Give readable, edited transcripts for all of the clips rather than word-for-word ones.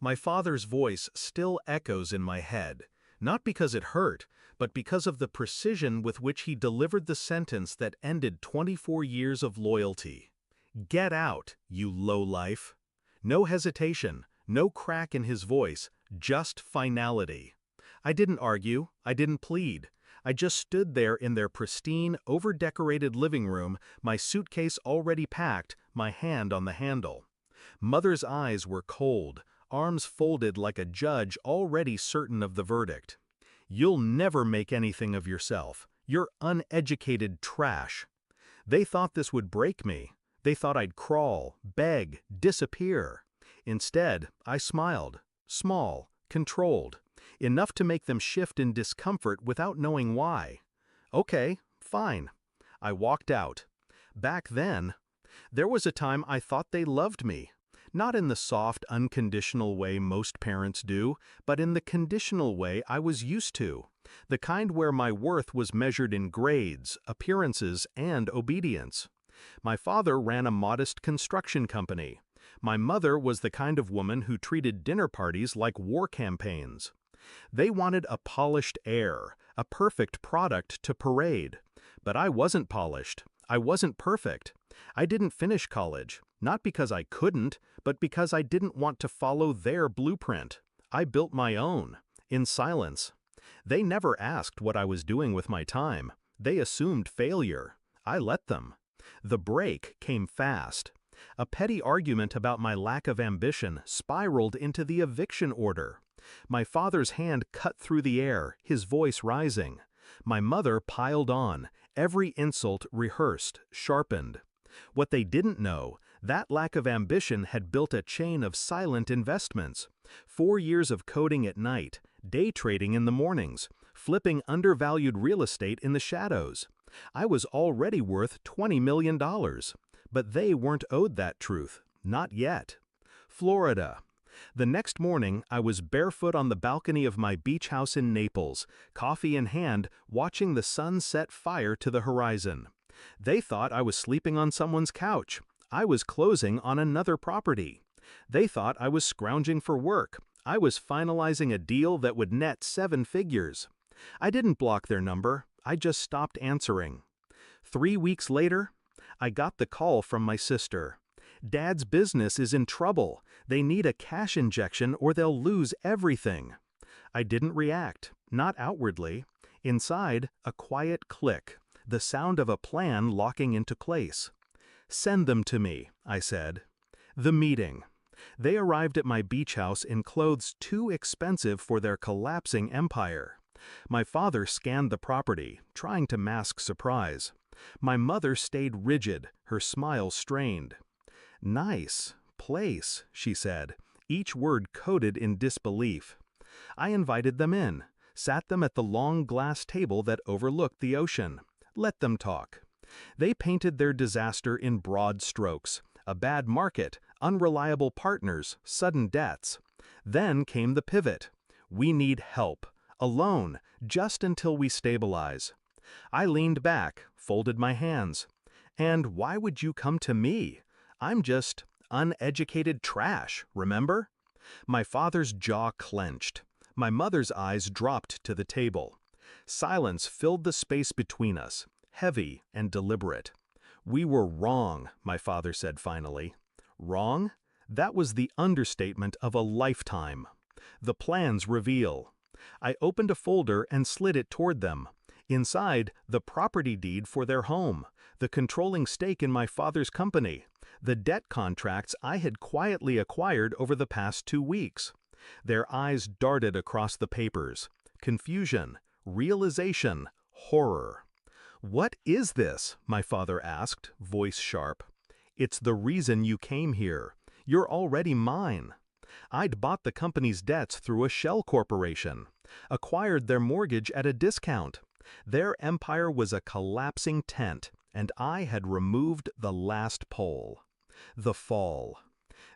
My father's voice still echoes in my head, not because it hurt, but because of the precision with which he delivered the sentence that ended 24 years of loyalty. Get out, you lowlife. No hesitation, no crack in his voice, just finality. I didn't argue, I didn't plead. I just stood there in their pristine, over-decorated living room, my suitcase already packed, my hand on the handle. Mother's eyes were cold, arms folded like a judge already certain of the verdict. You'll never make anything of yourself. You're uneducated trash. They thought this would break me. They thought I'd crawl, beg, disappear. Instead, I smiled, small, controlled, enough to make them shift in discomfort without knowing why. Okay, fine. I walked out. Back then, there was a time I thought they loved me. Not in the soft, unconditional way most parents do, but in the conditional way I was used to. The kind where my worth was measured in grades, appearances, and obedience. My father ran a modest construction company. My mother was the kind of woman who treated dinner parties like war campaigns. They wanted a polished air, a perfect product to parade. But I wasn't polished. I wasn't perfect. I didn't finish college, not because I couldn't, but because I didn't want to follow their blueprint. I built my own, in silence. They never asked what I was doing with my time. They assumed failure. I let them. The break came fast. A petty argument about my lack of ambition spiraled into the eviction order. My father's hand cut through the air, his voice rising. My mother piled on, every insult rehearsed, sharpened. What they didn't know, that lack of ambition had built a chain of silent investments. 4 years of coding at night, day trading in the mornings, flipping undervalued real estate in the shadows. I was already worth $20 million. But they weren't owed that truth. Not yet. Florida. The next morning, I was barefoot on the balcony of my beach house in Naples, coffee in hand, watching the sun set fire to the horizon. They thought I was sleeping on someone's couch. I was closing on another property. They thought I was scrounging for work. I was finalizing a deal that would net 7 figures. I didn't block their number. I just stopped answering. 3 weeks later, I got the call from my sister. Dad's business is in trouble. They need a cash injection or they'll lose everything. I didn't react, not outwardly. Inside, a quiet click, the sound of a plan locking into place. Send them to me, I said. The meeting. They arrived at my beach house in clothes too expensive for their collapsing empire. My father scanned the property, trying to mask surprise. My mother stayed rigid, her smile strained. Nice place, she said, each word coded in disbelief. I invited them in, sat them at the long glass table that overlooked the ocean. Let them talk. They painted their disaster in broad strokes. A bad market, unreliable partners, sudden debts. Then came the pivot. We need help. Alone, just until we stabilize. I leaned back, folded my hands. And why would you come to me? I'm just uneducated trash, remember? My father's jaw clenched. My mother's eyes dropped to the table. Silence filled the space between us, heavy and deliberate. We were wrong, my father said finally. Wrong? That was the understatement of a lifetime. The plans reveal. I opened a folder and slid it toward them. Inside, the property deed for their home, the controlling stake in my father's company, the debt contracts I had quietly acquired over the past 2 weeks. Their eyes darted across the papers. Confusion, realization, horror. What is this? My father asked, voice sharp. It's the reason you came here. You're already mine. I'd bought the company's debts through a shell corporation, acquired their mortgage at a discount. Their empire was a collapsing tent, and I had removed the last pole. The fall.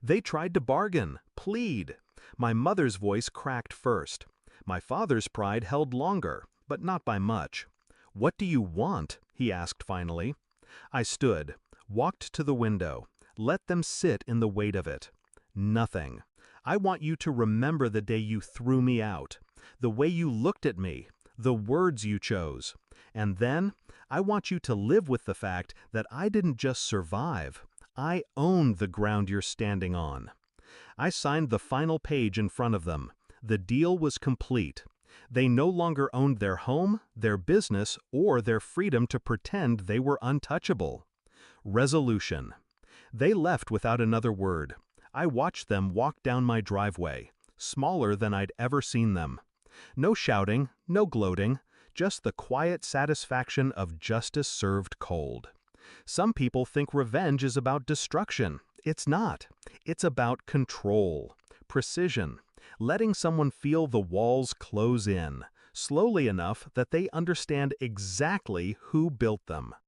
They tried to bargain, plead. My mother's voice cracked first. My father's pride held longer, but not by much. What do you want? He asked finally. I stood, walked to the window, let them sit in the weight of it. Nothing. I want you to remember the day you threw me out, the way you looked at me, the words you chose. And then, I want you to live with the fact that I didn't just survive, I owned the ground you're standing on. I signed the final page in front of them. The deal was complete. They no longer owned their home, their business, or their freedom to pretend they were untouchable. Resolution. They left without another word. I watched them walk down my driveway, smaller than I'd ever seen them. No shouting, no gloating, just the quiet satisfaction of justice served cold. Some people think revenge is about destruction. It's not. It's about control, precision, letting someone feel the walls close in, slowly enough that they understand exactly who built them.